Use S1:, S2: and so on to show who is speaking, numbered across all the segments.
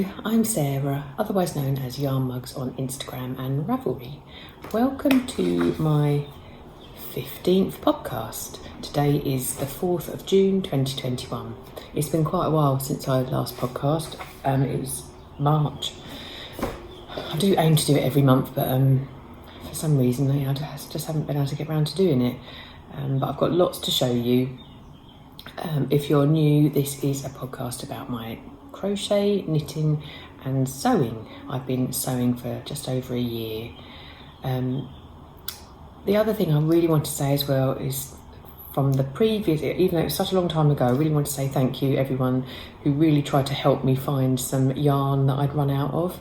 S1: Hello, I'm Sarah, otherwise known as Yarnmugs on Instagram and Ravelry. Welcome to my 15th podcast. Today is the 4th of June 2021. It's been quite a while since I last podcast. It was March. I do aim to do it every month, but for some reason I just haven't been able to get around to doing it. But I've got lots to show you. If you're new, this is a podcast about my crochet, knitting and sewing. I've been sewing for just over a year. The other thing I really want to say as well is from the previous, even though it was such a long time ago, I really want to say thank you everyone who really tried to help me find some yarn that I'd run out of.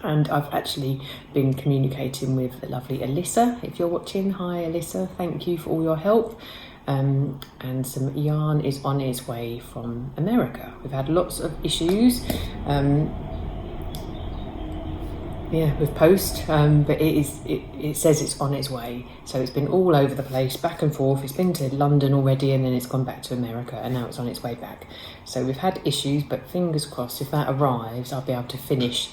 S1: And I've actually been communicating with the lovely Alyssa. If you're watching, hi Alyssa, thank you for all your help. And some yarn is on its way from America. We've had lots of issues with post, but it says it's on its way. So it's been all over the place, back and forth. It's been to London already and then it's gone back to America and now it's on its way back. So we've had issues, but fingers crossed if that arrives I'll be able to finish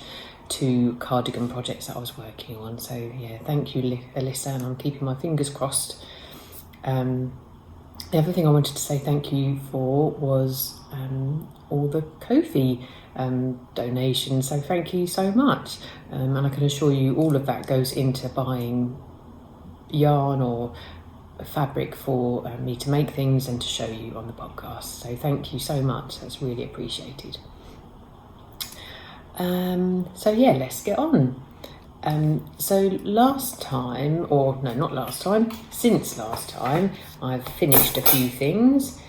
S1: 2 cardigan projects that I was working on. So yeah, thank you Alyssa, and I'm keeping my fingers crossed. The other thing I wanted to say thank you for was all the Ko-fi donations, so thank you so much. And I can assure you all of that goes into buying yarn or fabric for me to make things and to show you on the podcast. So thank you so much, that's really appreciated. So yeah, let's get on. So last time, or no, not last time, since last time, I've finished a few things.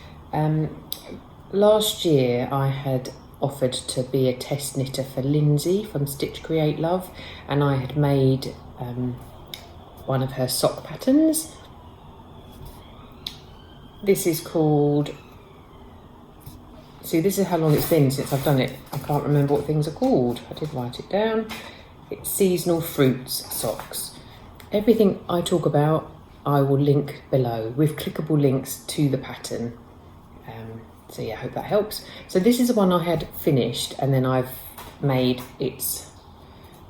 S1: Last year I had offered to be a test knitter for Lyndsey from stitchcreatelove, and I had made one of her sock patterns. This is called, see, this is how long it's been since I've done it. I can't remember what things are called. I did write it down. It's seasonal fruits socks. Everything I talk about I will link below with clickable links to the pattern. So yeah, I hope that helps. So this is the one I had finished and then I've made its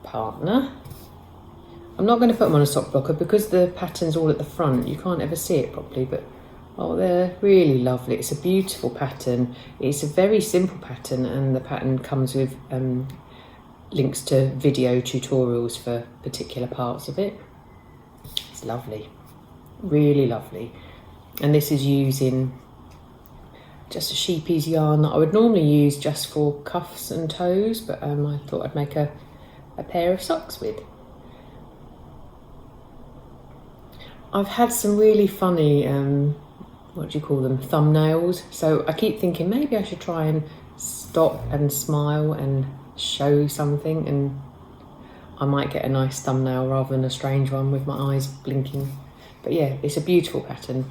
S1: partner. I'm not going to put them on a sock blocker because the pattern's all at the front. You can't ever see it properly, but oh, they're really lovely. It's a beautiful pattern. It's a very simple pattern and the pattern comes with links to video tutorials for particular parts of it. It's lovely, really lovely. And this is using just a Scheepjes yarn that I would normally use just for cuffs and toes, but I thought I'd make a pair of socks with. I've had some really funny, what do you call them, thumbnails. So I keep thinking maybe I should try and stop and smile and show something, and I might get a nice thumbnail rather than a strange one with my eyes blinking. But yeah, it's a beautiful pattern.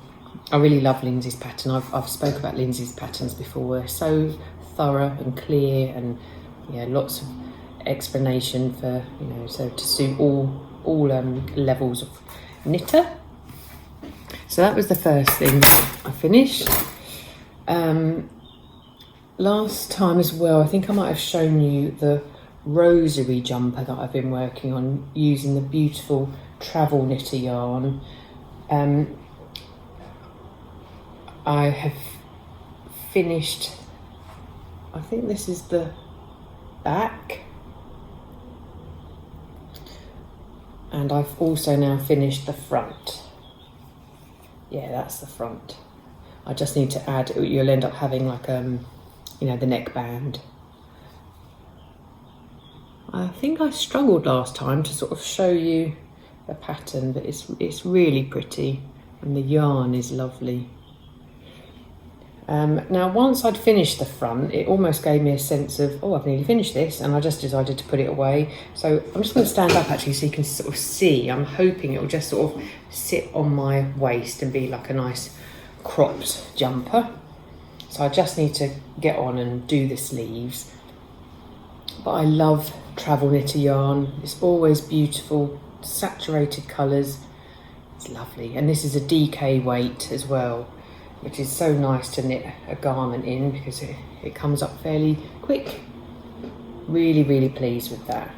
S1: I really love Lyndsey's pattern. I've spoke about Lyndsey's patterns before. They're so thorough and clear, and yeah, lots of explanation for, you know, so to suit all levels of knitter. So that was the first thing I finished. Last time as well, I think I might have shown you the rosary jumper that I've been working on using the beautiful travel knitter yarn. I have finished, I think this is the back, and I've also now finished the front. Yeah, that's the front. I just need to add, you'll end up having like you know, the neckband. I think I struggled last time to sort of show you the pattern, but it's really pretty and the yarn is lovely. Now once I'd finished the front, it almost gave me a sense of, oh, I've nearly finished this, and I just decided to put it away. So I'm just going to stand up actually so you can sort of see. I'm hoping it will just sort of sit on my waist and be like a nice cropped jumper. So I just need to get on and do the sleeves. But I love travel knitter yarn. It's always beautiful, saturated colours. It's lovely. And this is a DK weight as well, which is so nice to knit a garment in because it comes up fairly quick. Really, really pleased with that.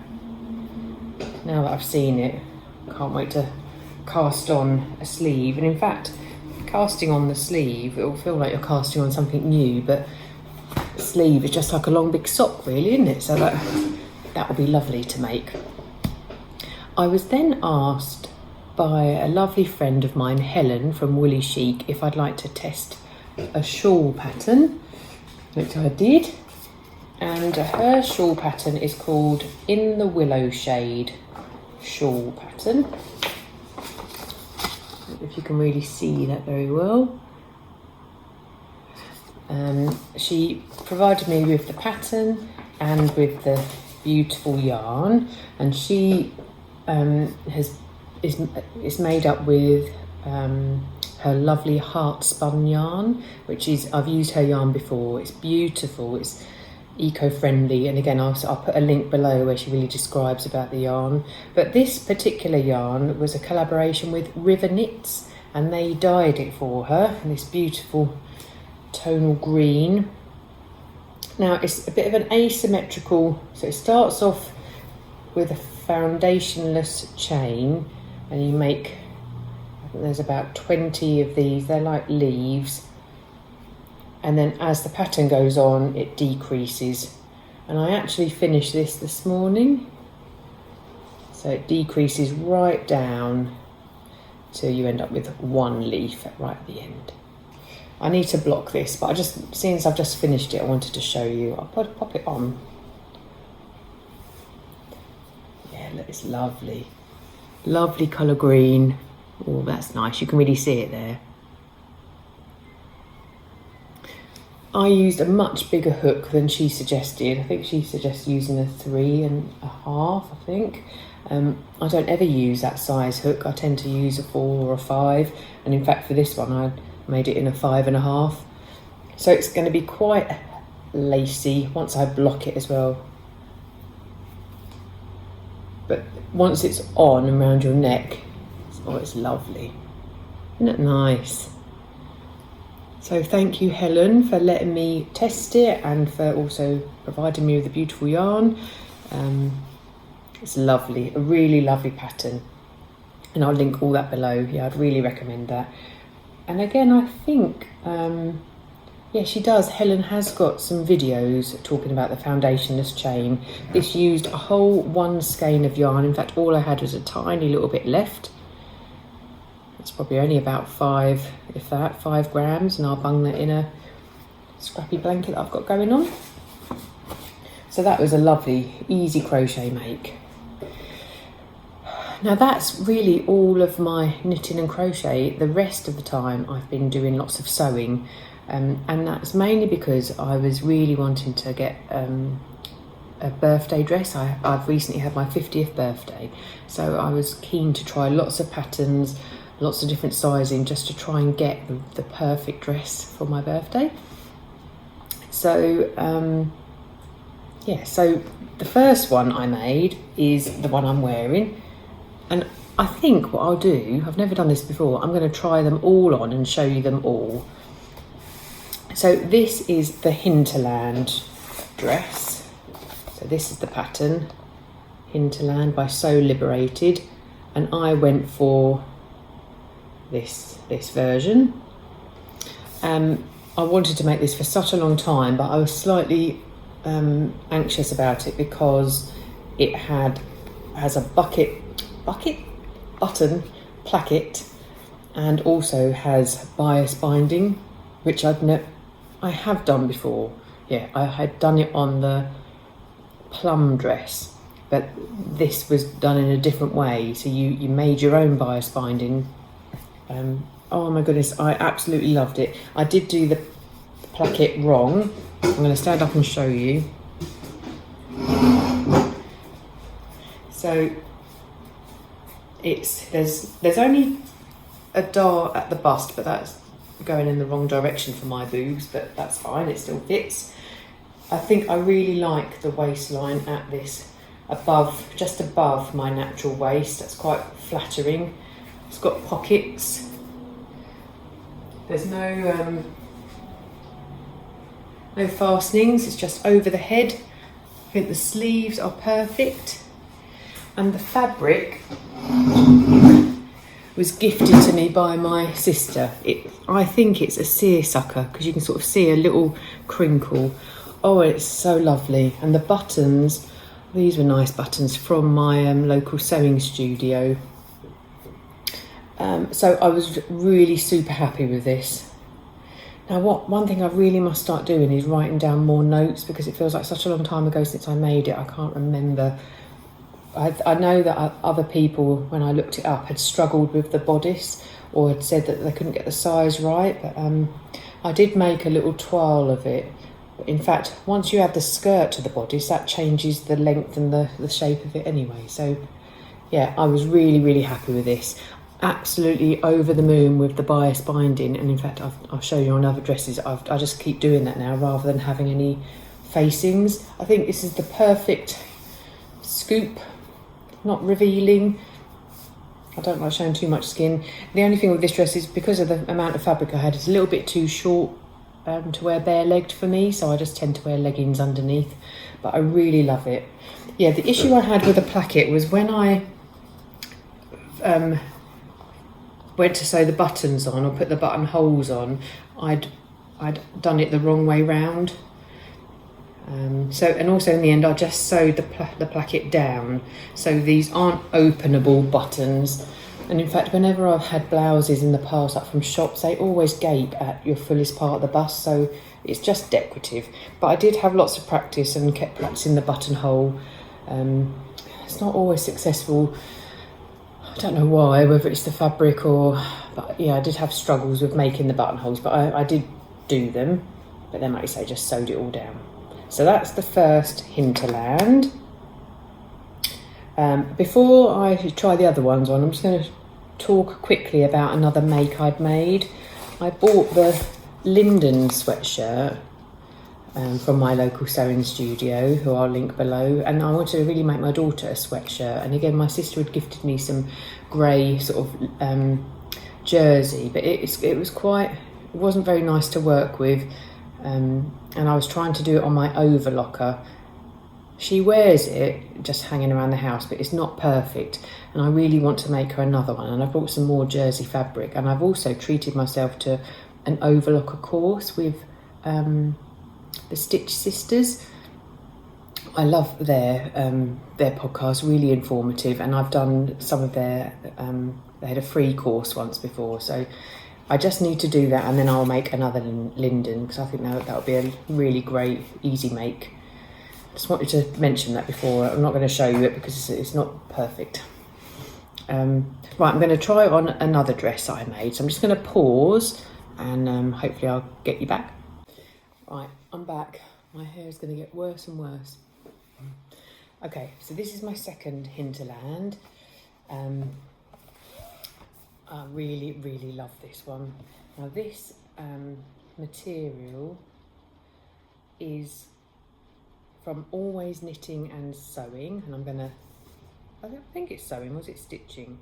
S1: Now that I've seen it, can't wait to cast on a sleeve. And in fact, casting on the sleeve, it will feel like you're casting on something new, but the sleeve is just like a long big sock really, isn't it? So that will be lovely to make. I was then asked by a lovely friend of mine, Helen from Chic, if I'd like to test a shawl pattern, which I did. And her shawl pattern is called In the Willow shade shawl pattern. I don't know if you can really see that very well. She provided me with the pattern and with the beautiful yarn, and she is made up with her lovely Heartspun yarn, which is, I've used her yarn before. It's beautiful, it's eco-friendly, and again I'll put a link below where she really describes about the yarn. But this particular yarn was a collaboration with River Knits, and they dyed it for her in this beautiful tonal green. Now it's a bit of an asymmetrical, so it starts off with a foundationless chain, and you make, I think there's about 20 of these, they're like leaves, and then as the pattern goes on it decreases. And I actually finished this morning, so it decreases right down till you end up with one leaf right at the end. I need to block this, but since I've just finished it, I wanted to show you. I'll pop it on. Yeah, look, it's lovely. Lovely colour green. Oh, that's nice. You can really see it there. I used a much bigger hook than she suggested. I think she suggested using a 3.5, I think. I don't ever use that size hook. I tend to use a 4 or a 5. And in fact, for this one, I made it in a 5.5. So it's going to be quite lacy once I block it as well. But once it's on and around your neck, it's lovely. Isn't it nice? So thank you, Helen, for letting me test it and for also providing me with a beautiful yarn. It's lovely, a really lovely pattern. And I'll link all that below. Yeah, I'd really recommend that. And again, I think, yeah, she does. Helen has got some videos talking about the foundationless chain. This used a whole 1 skein of yarn. In fact, all I had was a tiny little bit left. It's probably only about 5 grams, and I'll bung that in a scrappy blanket that I've got going on. So that was a lovely, easy crochet make. Now that's really all of my knitting and crochet. The rest of the time I've been doing lots of sewing, and that's mainly because I was really wanting to get a birthday dress. I've recently had my 50th birthday, so I was keen to try lots of patterns, lots of different sizing, just to try and get the perfect dress for my birthday. So yeah, so the first one I made is the one I'm wearing, and I think what I'll do, I've never done this before, I'm going to try them all on and show you them all. So this is the Hinterland dress. So this is the pattern, Hinterland by Sew Liberated, and I went for this version. I wanted to make this for such a long time, but I was slightly anxious about it because it has a bucket button placket, and also has bias binding, which I have done before. Yeah, I had done it on the plum dress, but this was done in a different way. So you made your own bias binding. Oh my goodness, I absolutely loved it. I did do the placket wrong. I'm going to stand up and show you. So there's only a dart at the bust, but that's going in the wrong direction for my boobs, but that's fine, it still fits. I think I really like the waistline at this, just above my natural waist. That's quite flattering. It's got pockets. There's no fastenings, it's just over the head, think the sleeves are perfect, and the fabric was gifted to me by my sister. I think it's a seersucker because you can sort of see a little crinkle. Oh, it's so lovely. And the buttons, these were nice buttons from my local sewing studio. So I was really super happy with this. Now, one thing I really must start doing is writing down more notes, because it feels like such a long time ago since I made it. I can't remember. I know that other people, when I looked it up, had struggled with the bodice or had said that they couldn't get the size right. But I did make a little toile of it. But in fact, once you add the skirt to the bodice, that changes the length and the shape of it anyway. So yeah, I was really, really happy with this. Absolutely over the moon with the bias binding. And in fact, I'll show you on other dresses. I just keep doing that now rather than having any facings. I think this is the perfect scoop. Not revealing. I don't like showing too much skin. The only thing with this dress is because of the amount of fabric I had, it's a little bit too short to wear bare-legged for me, so I just tend to wear leggings underneath. But I really love it. Yeah, the issue I had with the placket was when I went to sew the buttons on or put the buttonholes on, I'd done it the wrong way round. And also in the end I just sewed the placket down, so these aren't openable buttons. And in fact, whenever I've had blouses in the past, like from shops, they always gape at your fullest part of the bust, so it's just decorative. But I did have lots of practice and kept practicing the buttonhole. It's not always successful. I don't know why, whether it's the fabric but yeah, I did have struggles with making the buttonholes, but I did do them. But then, like you say, just sewed it all down. So that's the first Hinterland. Before I try the other ones on, I'm just going to talk quickly about another make I'd made. I bought the Linden sweatshirt from my local sewing studio, who I'll link below, and I wanted to really make my daughter a sweatshirt. And again, my sister had gifted me some grey sort of jersey, but it wasn't very nice to work with. And I was trying to do it on my overlocker. She wears it just hanging around the house, but it's not perfect. And I really want to make her another one. And I bought some more jersey fabric. And I've also treated myself to an overlocker course with the Stitch Sisters. I love their podcast, really informative. And I've done some of their, they had a free course once before. So I just need to do that, and then I'll make another Linden, because I think that would be a really great, easy make. Just wanted to mention that before. I'm not going to show you it because it's not perfect. Right, I'm going to try on another dress I made. So I'm just going to pause, and hopefully I'll get you back. Right, I'm back. My hair is going to get worse and worse. Okay, so this is my second Hinterland. I really, really love this one. Now this material is from Always Knitting and Sewing, and I don't think it's sewing, was it stitching?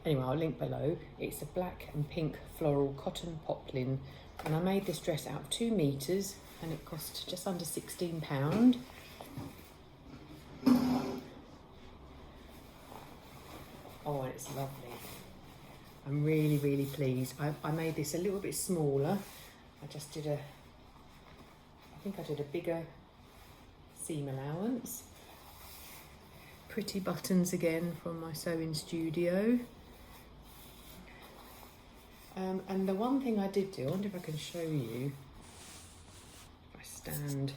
S1: Anyway, I'll link below. It's a black and pink floral cotton poplin, and I made this dress out of 2 meters, and it cost just under £16. Oh, it's lovely. I'm really, really pleased. I made this a little bit smaller. I think I did a bigger seam allowance. Pretty buttons again from my sewing studio. And the one thing I did do, I wonder if I can show you. I stand.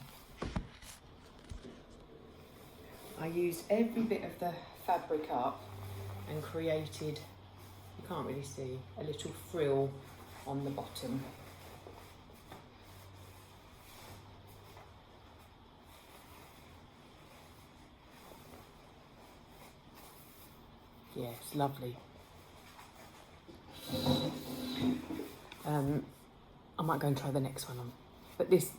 S1: I used every bit of the fabric up and created, you can't really see, a little frill on the bottom. Yeah, it's lovely. I might go and try the next one on. But this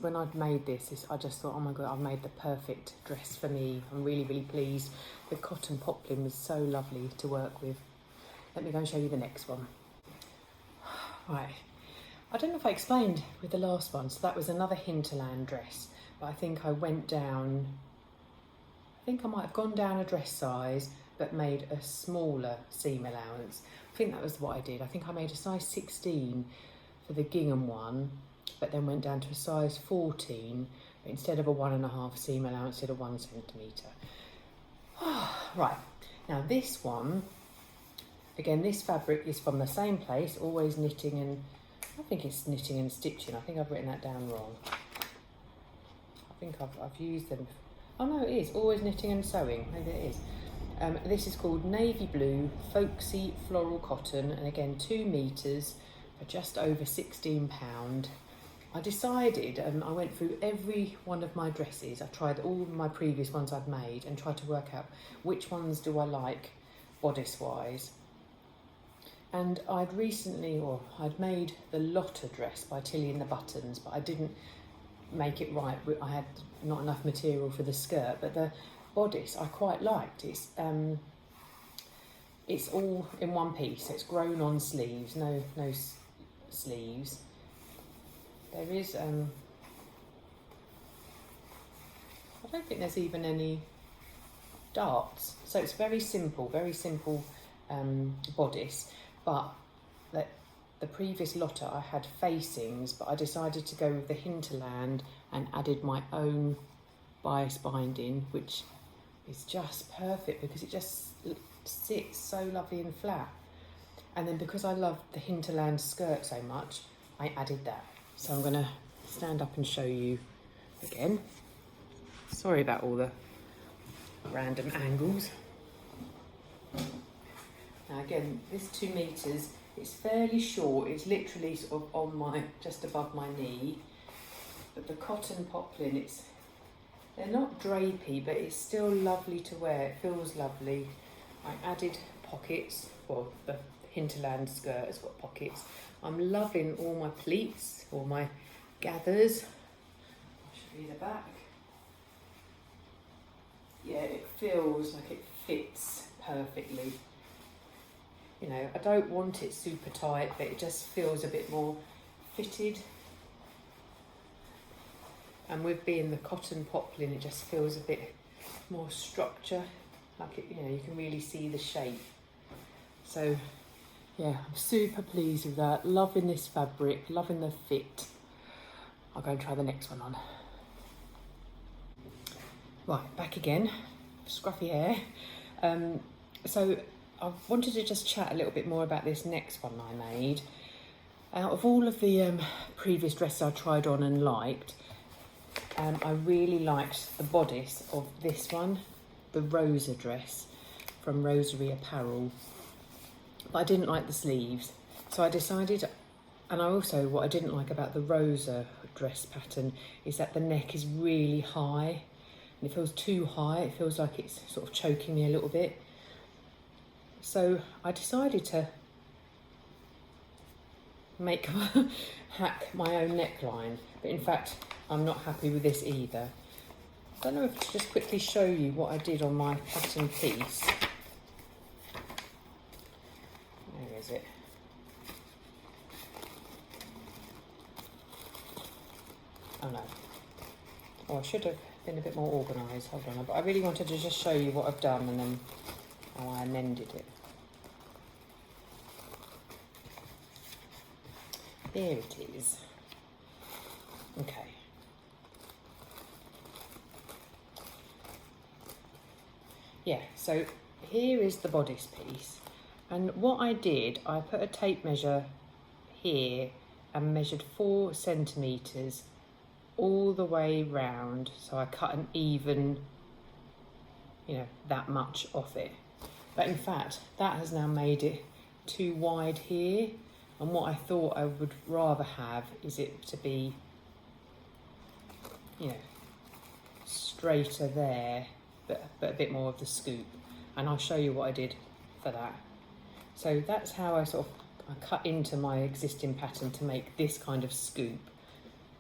S1: when I'd made this, I just thought, oh my God, I've made the perfect dress for me. I'm really, really pleased. The cotton poplin was so lovely to work with. Let me go and show you the next one. Right, I don't know if I explained with the last one, so that was another Hinterland dress. but I think I went down, I think I might have gone down a dress size but made a smaller seam allowance. I think that was what I did. I think I made a size 16 for the gingham one, but then went down to a size 14, but instead of a 1.5 seam allowance, did a 1 centimetre. Right, now this one, again, this fabric is from the same place, Always Knitting and, I think it's Knitting and Stitching. I think I've written that down wrong. I think I've used them. Oh no, it is Always Knitting and Sewing. Maybe it is. This is called Navy Blue Folksy Floral Cotton, and again 2 meters for just over £16. I decided, I went through every one of my dresses. I tried all my previous ones I've made and tried to work out which ones do I like bodice wise. And I'd made the Lotta dress by Tilly and the Buttons, but I didn't make it right. I had not enough material for the skirt, but the bodice I quite liked. It's all in one piece. It's grown on sleeves, no sleeves. There is I don't think there's even any darts, so it's very simple bodice. But the previous Lotta I had facings, but I decided to go with the Hinterland and added my own bias binding, which is just perfect because it just sits so lovely and flat. And then because I love the Hinterland skirt so much, I added that. So I'm going to stand up and show you again. Sorry about all the random angles. Now again, this 2 meters, it's fairly short. It's literally sort of on just above my knee. But the cotton poplin, they're not drapey, but it's still lovely to wear. It feels lovely. I added pockets. Well, the Hinterland skirt has got pockets. I'm loving all my pleats, all my gathers. I'll show you the back. Yeah, it feels like it fits perfectly. You know, I don't want it super tight, but it just feels a bit more fitted. And with being the cotton poplin, it just feels a bit more structure. Like it, you can really see the shape. So yeah, I'm super pleased with that. Loving this fabric, loving the fit. I'll go and try the next one on. Right, back again, scruffy hair. So I wanted to just chat a little bit more about this next one I made. Out of all of the previous dresses I tried on and liked, I really liked the bodice of this one, the Rosa dress from Rosary Apparel. But I didn't like the sleeves, so I decided, and what I didn't like about the Rosa dress pattern is that the neck is really high, and it feels too high. It feels like it's sort of choking me a little bit. So I decided to hack my own neckline, but in fact I'm not happy with this either. I don't know if I should just quickly show you what I did on my pattern piece. Where is it? Oh no. Oh, I should have been a bit more organised. Hold on. But I really wanted to just show you what I've done and then how I amended it. There it is. Okay. Yeah, so here is the bodice piece. And what I did, I put a tape measure here and measured 4 centimetres all the way round. So I cut an even, that much off it. But in fact, that has now made it too wide here. And what I thought I would rather have is it to be, straighter there, but a bit more of the scoop. And I'll show you what I did for that. So that's how I I cut into my existing pattern to make this kind of scoop,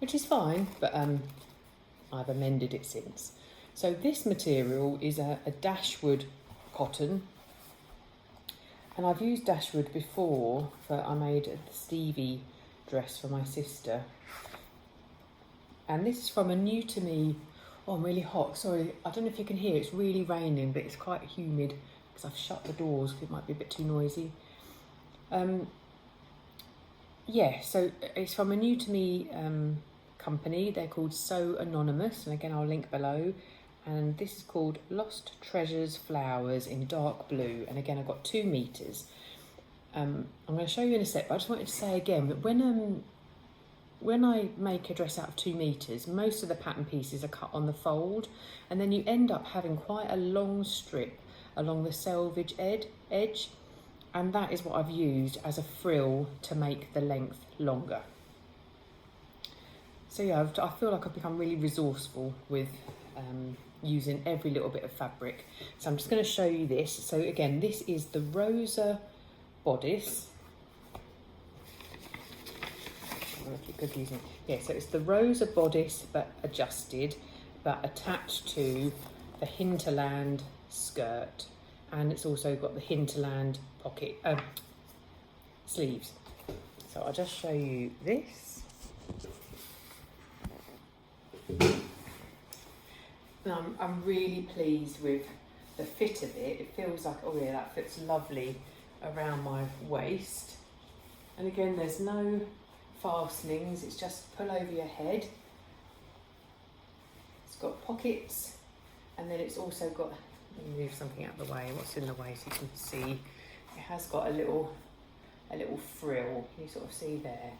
S1: which is fine, but I've amended it since. So this material is a Dashwood cotton. And I've used Dashwood before, I made a Stevie dress for my sister. And this is from a new to me, oh, I'm really hot, sorry, I don't know if you can hear, it's really raining, but it's quite humid because I've shut the doors because it might be a bit too noisy. Yeah, so it's from a new to me company. They're called Sew Annonymous, and again I'll link below. And this is called Lost Treasures Flowers in dark blue, and again I've got 2 meters. I'm going to show you in a sec, but I just wanted to say again that when I make a dress out of 2 meters, most of the pattern pieces are cut on the fold, and then you end up having quite a long strip along the selvage edge, and that is what I've used as a frill to make the length longer. So yeah, I feel like I've become really resourceful with using every little bit of fabric. So I'm just going to show you this. So again, this is the Rosa bodice. I don't know if you're confusing. Yeah, so it's the Rosa bodice but adjusted, but attached to the Hinterland skirt, and it's also got the Hinterland pocket sleeves. So I'll just show you this. Now I'm really pleased with the fit of it. It feels like, oh yeah, that fits lovely around my waist. And again, there's no fastenings, it's just pull over your head. It's got pockets, and then it's also got, let me move something out of the way, what's in the way so you can see. It has got a little frill, you sort of see there.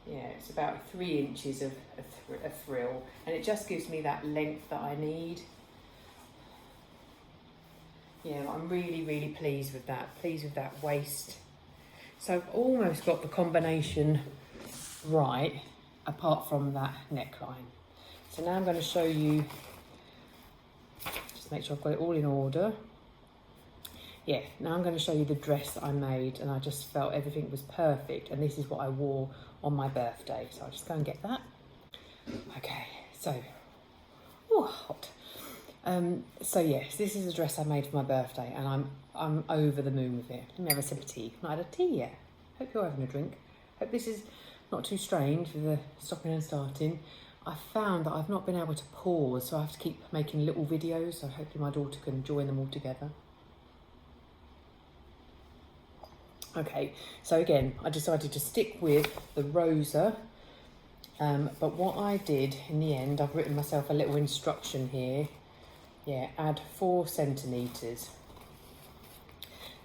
S1: Yeah, it's about 3 inches of a frill, and it just gives me that length that I need. Yeah, I'm really pleased with that waist. So I've almost got the combination right, apart from that neckline. So now I'm going to show you, just make sure I've got it all in order. Yeah, now I'm going to show you the dress that I made, and I just felt everything was perfect, and this is what I wore on my birthday. So I'll just go and get that. Okay, so, oh, hot. So yes, this is a dress I made for my birthday, and I'm over the moon with it. Let me have a sip of tea. I've not had a tea yet. Hope you're having a drink. Hope this is not too strange with the stopping and starting. I found that I've not been able to pause, so I have to keep making little videos, so hopefully my daughter can join them all together. Okay, so again, I decided to stick with the Rosa, but what I did in the end, I've written myself a little instruction here. Yeah, add 4 centimetres.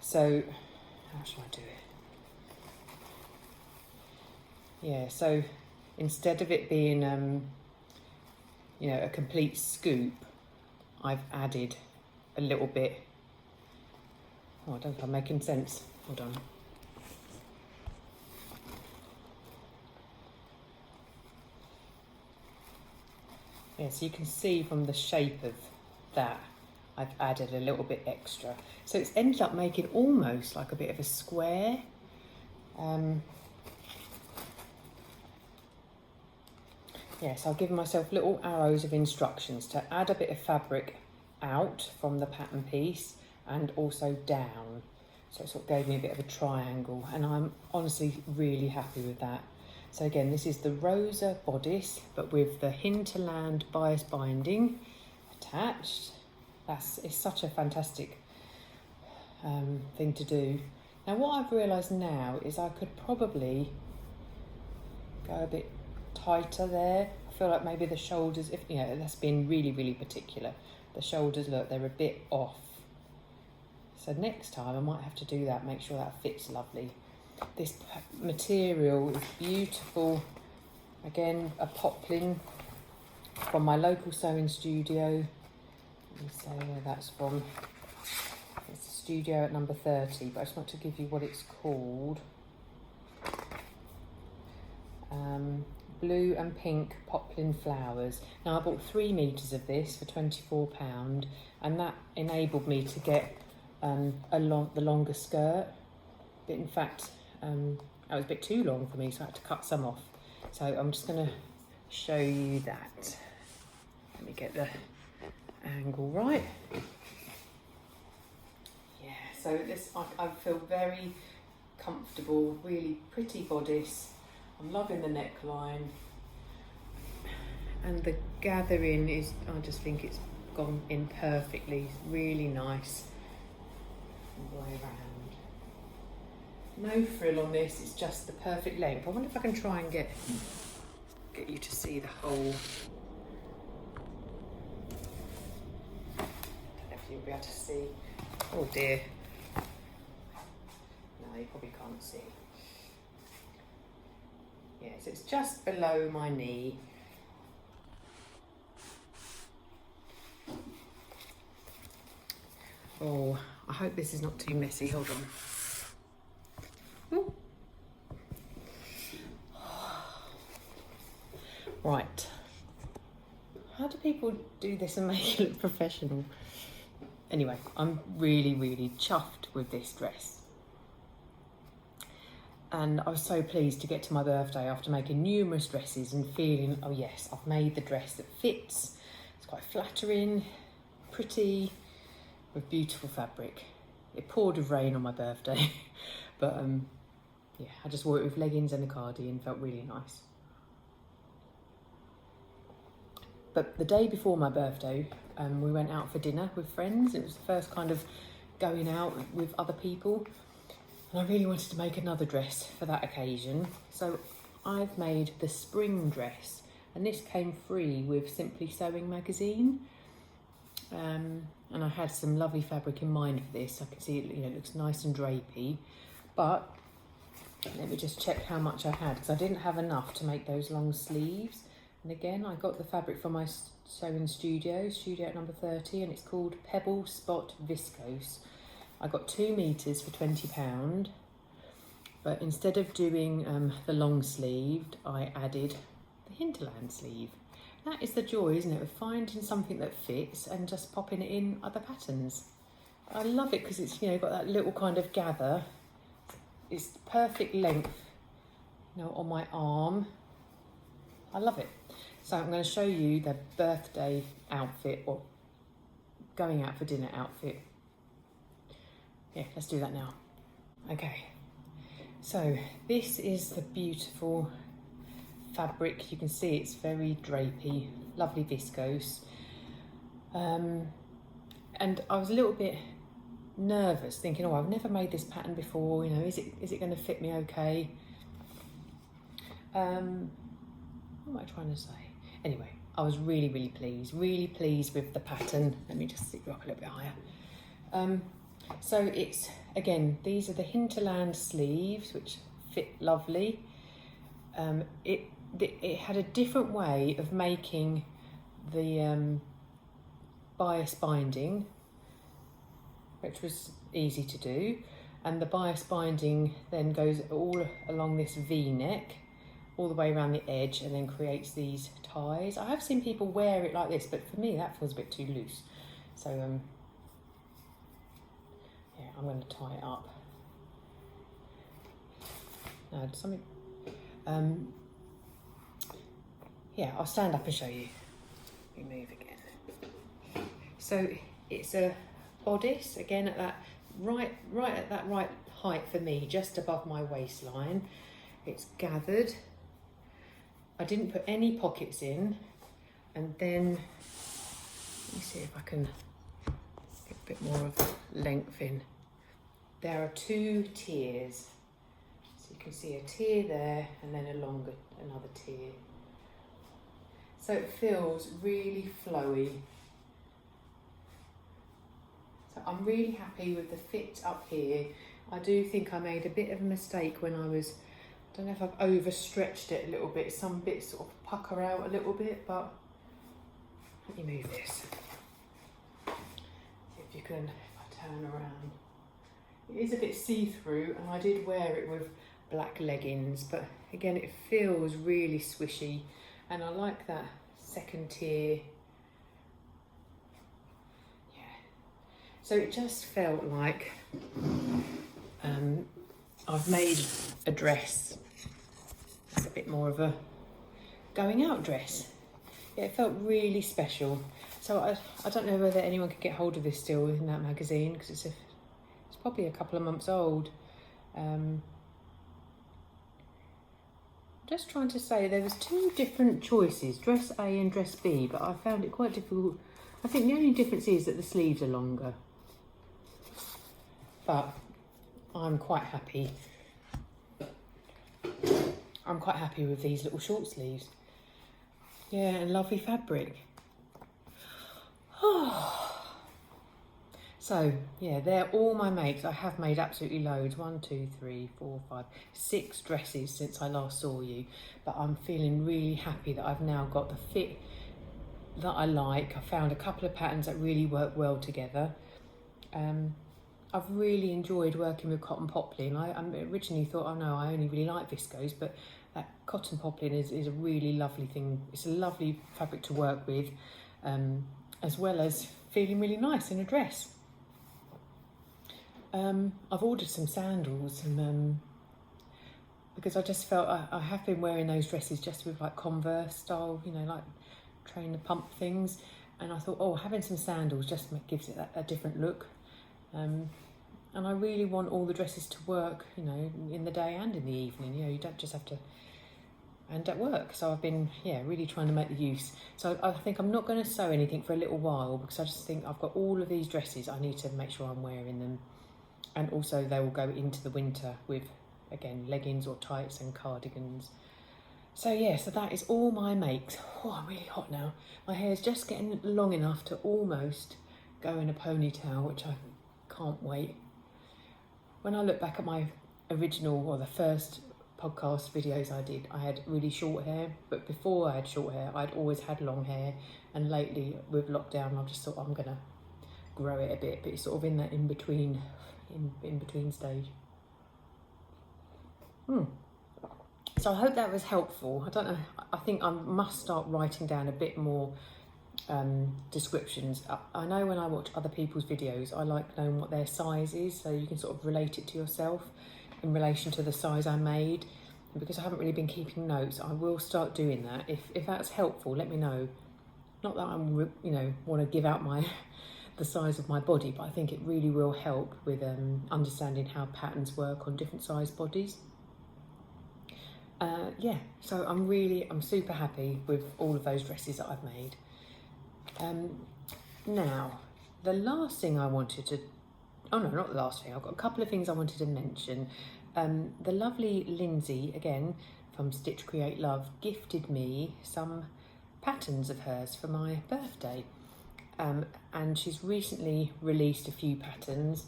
S1: So, how shall I do it? Yeah, so instead of it being, a complete scoop, I've added a little bit. Oh, I don't know if I'm making sense. Hold on. Yeah, so you can see from the shape of that, I've added a little bit extra. So it's ended up making almost like a bit of a square. Yes, I've given myself little arrows of instructions to add a bit of fabric out from the pattern piece and also down. So it sort of gave me a bit of a triangle, and I'm honestly really happy with that. So again, this is the Rosa bodice, but with the Hinterland bias binding attached. It's such a fantastic thing to do. Now what I've realised now is I could probably go a bit tighter there. I feel like maybe the shoulders, if that's been really particular. The shoulders, look, they're a bit off. So next time I might have to do that, make sure that fits lovely. This material is beautiful. Again, a poplin from my local sewing studio. Let me say where that's from. It's a studio at number 30, but I just want to give you what it's called. Blue and pink poplin flowers. Now I bought 3 meters of this for £24, and that enabled me to get the longer skirt. But in fact, that was a bit too long for me, so I had to cut some off. So I'm just going to show you that. Let me get the angle right. Yeah, so this I feel very comfortable, really pretty bodice. I'm loving the neckline. and the gathering is, I just think it's gone in perfectly. It's really nice all the way around. No frill on this, it's just the perfect length. I wonder if I can try and get you to see the whole. I don't know if you'll be able to see. Oh dear. No, you probably can't see. Yes, it's just below my knee. Oh, I hope this is not too messy. Hold on. Ooh. Right. How do people do this and make it look professional? Anyway, I'm really, really chuffed with this dress. And I was so pleased to get to my birthday after making numerous dresses and feeling, oh yes, I've made the dress that fits. It's quite flattering, pretty, with beautiful fabric. It poured with rain on my birthday, but yeah, I just wore it with leggings and a cardigan, felt really nice. But the day before my birthday, we went out for dinner with friends. It was the first kind of going out with other people. And I really wanted to make another dress for that occasion. So I've made the spring dress, and this came free with Simply Sewing magazine. And I had some lovely fabric in mind for this. I can see it, it looks nice and drapey. But let me just check how much I had, because I didn't have enough to make those long sleeves. And again, I got the fabric from my sewing studio at number 30, and it's called Pebble Spot Viscose. I got 2 meters for £20, but instead of doing the long sleeved, I added the Hinterland sleeve. That is the joy, isn't it, of finding something that fits and just popping it in other patterns. I love it because it's, got that little kind of gather. It's perfect length, on my arm. I love it. So I'm going to show you the birthday outfit, or going out for dinner outfit. Yeah, let's do that now. Okay, so this is the beautiful fabric. You can see it's very drapey, lovely viscose. And I was a little bit nervous, thinking, I've never made this pattern before. Is it going to fit me okay? What am I trying to say? Anyway, I was really pleased with the pattern. Let me just sit you up a little bit higher. So it's, again, these are the Hinterland sleeves, which fit lovely. It had a different way of making the bias binding, which was easy to do. And the bias binding then goes all along this V-neck, all the way around the edge, and then creates these ties. I have seen people wear it like this, but for me that feels a bit too loose. So yeah, I'm going to tie it up. Now, something. Yeah, I'll stand up and show you. Let me move again. So it's a bodice, again at that right at that right height for me, just above my waistline. It's gathered. I didn't put any pockets in, and then let me see if I can get a bit more of length in. There are 2 tiers, so you can see a tier there and then another tier. So it feels really flowy. So I'm really happy with the fit up here. I do think I made a bit of a mistake when I don't know if I've overstretched it a little bit. Some bits sort of pucker out a little bit, but let me move this. See if you can, if I turn around. It is a bit see-through, and I did wear it with black leggings, but again, it feels really swishy, and I like that second tier. Yeah. So it just felt like I've made a dress that's a bit more of a going out dress. Yeah, it felt really special. So I don't know whether anyone could get hold of this still in that magazine, because it's probably a couple of months old. just trying to say there was 2 different choices, dress A and dress B, but I found it quite difficult. I think the only difference is that the sleeves are longer. But I'm quite happy. I'm quite happy with these little short sleeves. Yeah, and lovely fabric. So, yeah, they're all my makes. I have made absolutely loads. 1, 2, 3, 4, 5, 6 dresses since I last saw you. But I'm feeling really happy that I've now got the fit that I like. I found a couple of patterns that really work well together. I've really enjoyed working with cotton poplin. I originally thought, oh no, I only really like viscose, but that cotton poplin is a really lovely thing. It's a lovely fabric to work with, as well as feeling really nice in a dress. I've ordered some sandals, and because I just felt I have been wearing those dresses just with like Converse style, you know, like trainer pump things, and I thought, oh, having some sandals just gives it a different look. And I really want all the dresses to work, you know, in the day and in the evening. You know, you don't just have to, and at work. So I've been, really trying to make the use. So I think I'm not going to sew anything for a little while, because I just think I've got all of these dresses. I need to make sure I'm wearing them. And also they will go into the winter with, again, leggings or tights and cardigans. So yeah, so that is all my makes. Oh, I'm really hot now. My hair's just getting long enough to almost go in a ponytail, which I can't wait. When I look back at my original, or the first podcast videos I did, I had really short hair, but before I had short hair, I'd always had long hair, and lately with lockdown, I've just thought I'm gonna grow it a bit, but it's sort of in that in between stage. So I hope that was helpful. I don't know, I think I must start writing down a bit more descriptions. I know when I watch other people's videos, I like knowing what their size is, so you can sort of relate it to yourself in relation to the size I made. And because I haven't really been keeping notes, I will start doing that. If that's helpful, let me know. Not that I'm, want to give out the size of my body, but I think it really will help with understanding how patterns work on different size bodies. So I'm super happy with all of those dresses that I've made. Now, the last thing I wanted to, not the last thing, I've got a couple of things I wanted to mention. The lovely Lyndsey, again, from stitchcreatelove, gifted me some patterns of hers for my birthday. And she's recently released a few patterns.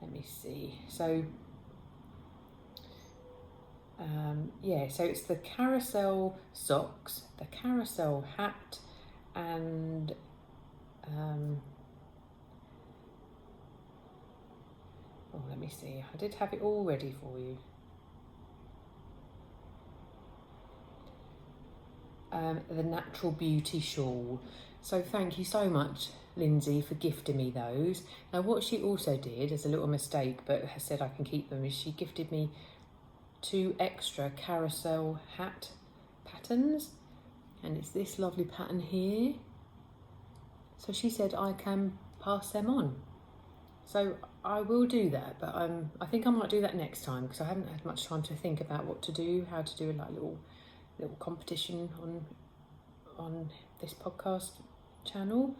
S1: Let me see. So, so it's the carousel socks, the carousel hat, and let me see, I did have it all ready for you. The Natural Beauty Shawl. So thank you so much, Lyndsey, for gifting me those. Now what she also did, as a little mistake, but has said I can keep them, is she gifted me 2 extra carousel hat patterns, and it's this lovely pattern here. So she said I can pass them on. So I will do that, but I think I might do that next time, because I haven't had much time to think about what to do, how to do a little competition on this podcast channel.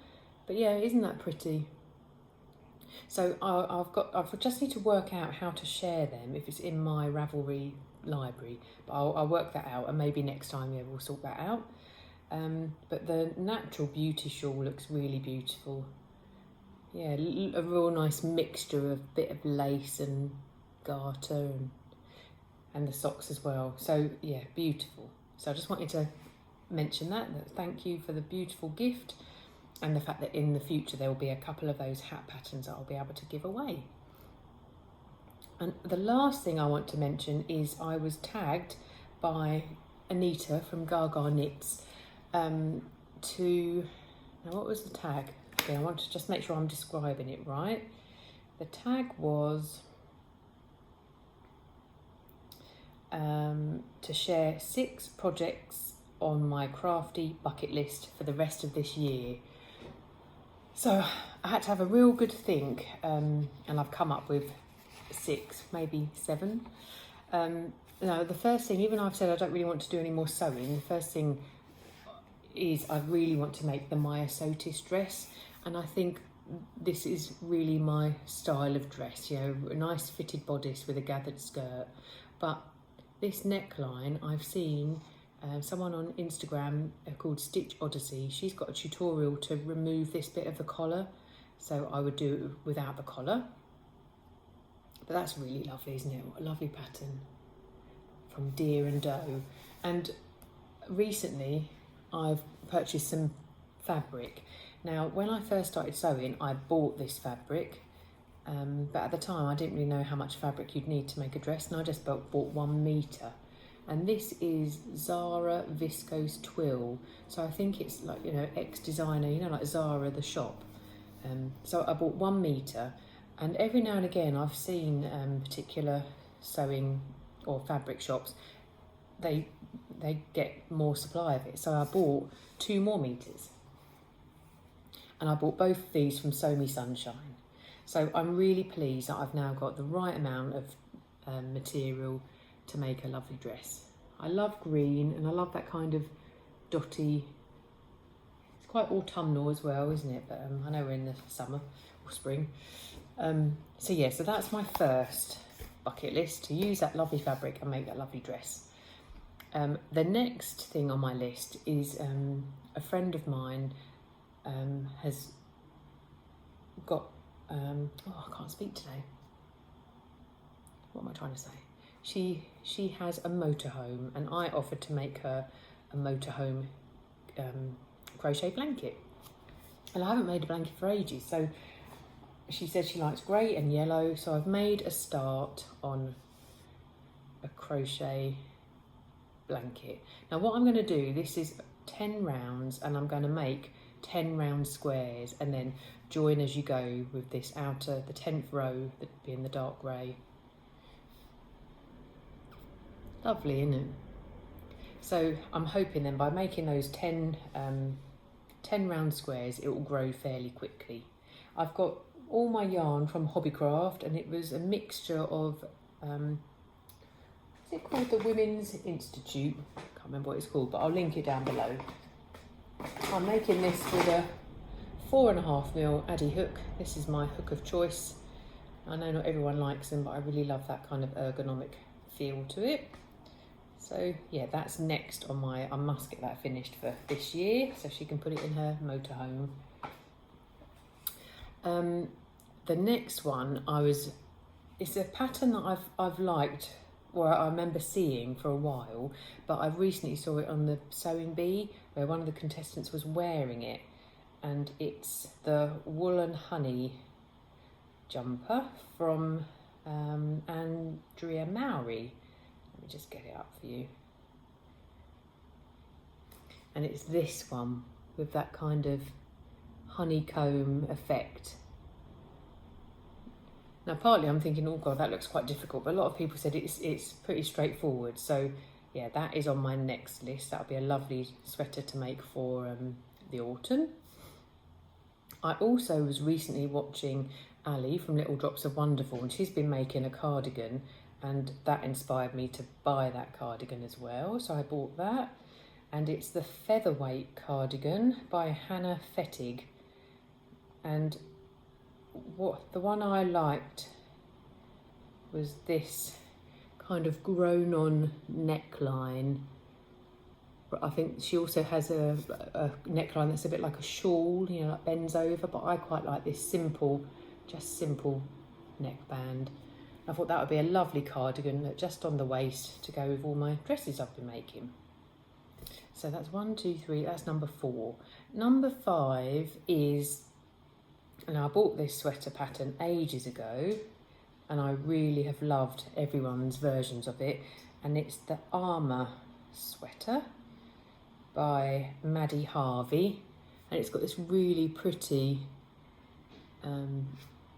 S1: But yeah, isn't that pretty? So I just need to work out how to share them if it's in my Ravelry library, but I'll work that out, and maybe next time we'll sort that out. But the Natural Beauty Shawl looks really beautiful. Yeah, a real nice mixture of bit of lace and garter and the socks as well. So yeah, beautiful. So I just wanted to mention that thank you for the beautiful gift, and the fact that in the future there will be a couple of those hat patterns that I'll be able to give away. And the last thing I want to mention is I was tagged by Anita from Gaga Knits what was the tag? Okay, I want to just make sure I'm describing it right. The tag was to share 6 projects on my crafty bucket list for the rest of this year. So I had to have a real good think, and I've come up with 6, maybe 7. Now, the first thing, even though I've said I don't really want to do any more sewing, the first thing is I really want to make the myosotis dress, and I think this is really my style of dress, you know, a nice fitted bodice with a gathered skirt. But this neckline, I've seen someone on Instagram called Stitch Odyssey, she's got a tutorial to remove this bit of the collar, so I would do it without the collar. But that's really lovely, isn't it? What a lovely pattern from Deer and Doe. And recently I've purchased some fabric. Now, when I first started sewing, I bought this fabric, but at the time I didn't really know how much fabric you'd need to make a dress, and I just bought 1 metre. And this is Zara viscose twill, so I think it's like, you know, ex-designer, you know, like Zara the shop. So I bought 1 metre, and every now and again I've seen particular sewing or fabric shops, they get more supply of it, so I bought 2 more metres. And I bought both of these from Sew Me Sunshine. So I'm really pleased that I've now got the right amount of material to make a lovely dress. I love green, and I love that kind of dotty, it's quite autumnal as well, isn't it? But I know we're in the summer or spring. So yeah, so that's my first bucket list, to use that lovely fabric and make that lovely dress. The next thing on my list is a friend of mine has got, I can't speak today. What am I trying to say? She has a motorhome, and I offered to make her a motorhome crochet blanket. And I haven't made a blanket for ages, so she said she likes grey and yellow, so I've made a start on a crochet blanket. Now what I'm going to do, this is 10 rounds, and I'm going to make 10 round squares and then join as you go with this outer, the 10th row that being the dark grey. Lovely, isn't it? So I'm hoping then by making those 10 round squares, it will grow fairly quickly. I've got all my yarn from Hobbycraft, and it was a mixture of is it called the Women's Institute? I can't remember what it's called, but I'll link it down below. I'm making this with a 4.5mm Addy hook. This is my hook of choice. I know not everyone likes them, but I really love that kind of ergonomic feel to it. So yeah, that's next on my, I must get that finished for this year so she can put it in her motorhome. The next one it's a pattern that I've liked, or I remember seeing for a while, but I recently saw it on the Sewing Bee where one of the contestants was wearing it, and it's the Woolen Honey jumper from Andrea Mowry. Let me just get it up for you. And it's this one with that kind of honeycomb effect. Now partly I'm thinking, oh god, that looks quite difficult, but a lot of people said it's pretty straightforward. So yeah, that is on my next list. That'll be a lovely sweater to make for the autumn. I also was recently watching Ali from Little Drops of Wonderful, and she's been making a cardigan, and that inspired me to buy that cardigan as well. So I bought that, and it's the Featherweight cardigan by Hannah Fettig. And the one I liked was this kind of grown on neckline, but I think she also has a neckline that's a bit like a shawl, you know, like bends over, but I quite like this simple neckband. I thought that would be a lovely cardigan just on the waist to go with all my dresses I've been making. So that's 1, 2, 3, that's number 4. Number 5 is, and I bought this sweater pattern ages ago, and I really have loved everyone's versions of it, and it's the Armour sweater by Maddie Harvey, and it's got this really pretty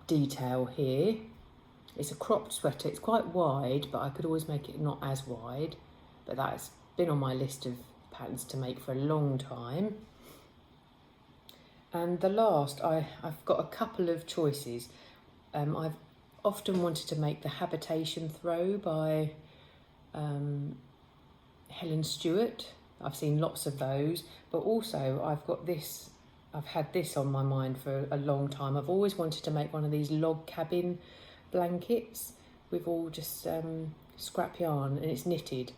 S1: detail here. It's a cropped sweater, it's quite wide, but I could always make it not as wide, but that's been on my list of patterns to make for a long time. And the last, I've got a couple of choices. I've often wanted to make the Habitation Throw by Helen Stewart. I've seen lots of those, but also I've had this on my mind for a long time. I've always wanted to make one of these log cabin blankets with all just scrap yarn, and it's knitted.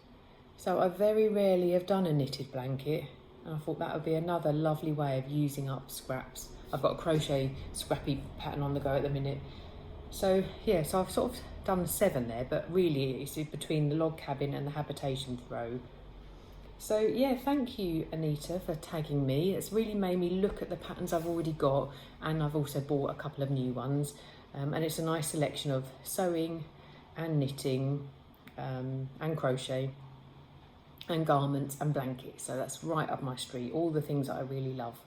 S1: So I very rarely have done a knitted blanket, and I thought that would be another lovely way of using up scraps. I've got a crochet scrappy pattern on the go at the minute. So yeah, so I've sort of done 7 there, but really it's between the log cabin and the habitation throw. So yeah, thank you Anita for tagging me. It's really made me look at the patterns I've already got, and I've also bought a couple of new ones, and it's a nice selection of sewing and knitting and crochet and garments and blankets. So that's right up my street, all the things that I really love.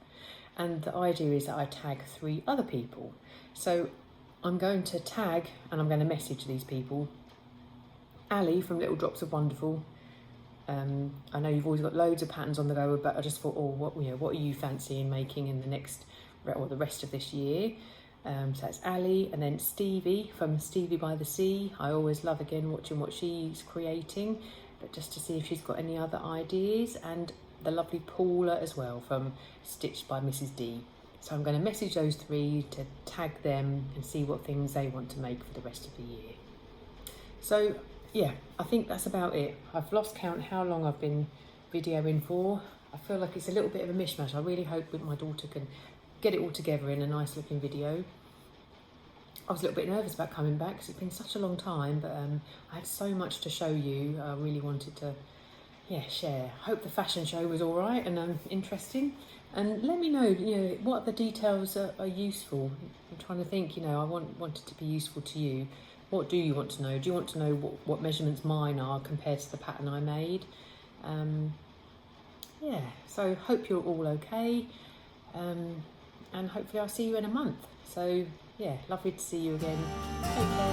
S1: And the idea is that I tag 3 other people. So I'm going to tag and I'm going to message these people. Ali from Little Drops of Wonderful. I know you've always got loads of patterns on the go, but I just thought, what are you fancying making in the next, or the rest of this year? So that's Ali, and then Stevie from Stevie by the Sea. I always love, again, watching what she's creating, but just to see if she's got any other ideas. And the lovely Paula as well from Stitched by Mrs. D. So I'm going to message those 3 to tag them and see what things they want to make for the rest of the year. So yeah, I think that's about it. I've lost count how long I've been videoing for. I feel like it's a little bit of a mishmash. I really hope that my daughter can get it all together in a nice looking video. I was a little bit nervous about coming back because it's been such a long time, but I had so much to show you. I really wanted to share. Hope the fashion show was all right and interesting. And let me know, what the details are useful. I'm trying to think, I want it to be useful to you. What do you want to know? Do you want to know what measurements mine are compared to the pattern I made? So hope you're all okay. And hopefully I'll see you in a month. So yeah, lovely to see you again. Take care.